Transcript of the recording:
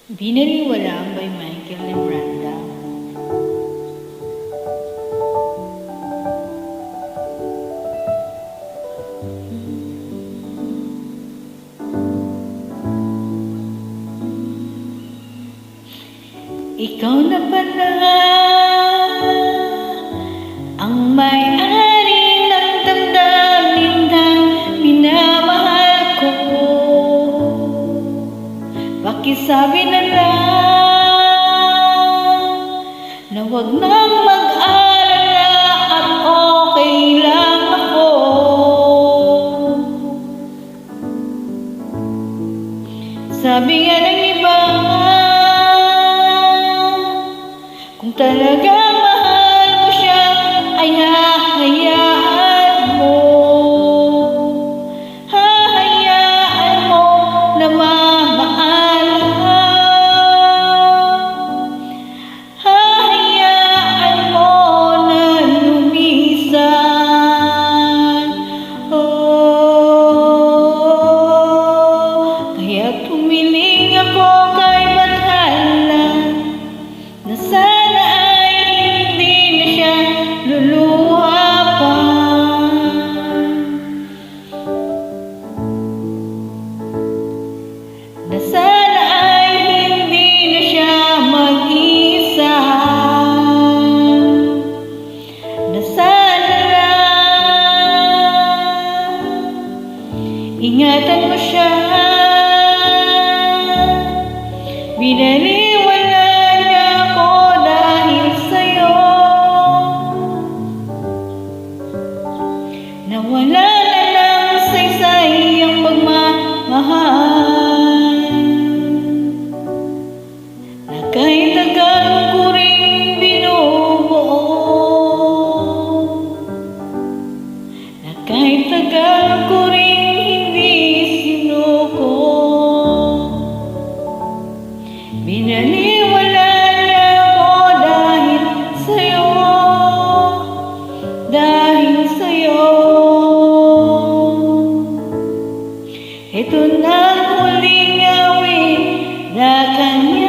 Binaliwala by Michael Lebranda. Ikaw na pala ang may-ari ng damdamin na minamahal ko. Pakisabi na lang na huwag nang mag-alala at okay lang ako. Sabi nga ng iba, kung talagang mahal mo siya, ay hahayaan mo. Hahayaan mo na mamahalan. Hahayaan mo na lumisan. Oh, kaya tumiling ako kay Bathala na sana ay hindi na siya luluha pa. Na sana ay hindi na siya mag-isa. Na sana lang ingatan mo siya. Binaliwala niya ako dahil sa'yo. Nawala na lang saysay ang pagmamahal. Na kahit tagal ko rin binubuo. Na kahit tagal ko rin hindi sinuko. Binaliwala niya ako dahil sa'yo. Dahil sa'yo. Ito na ang huling awit na kanya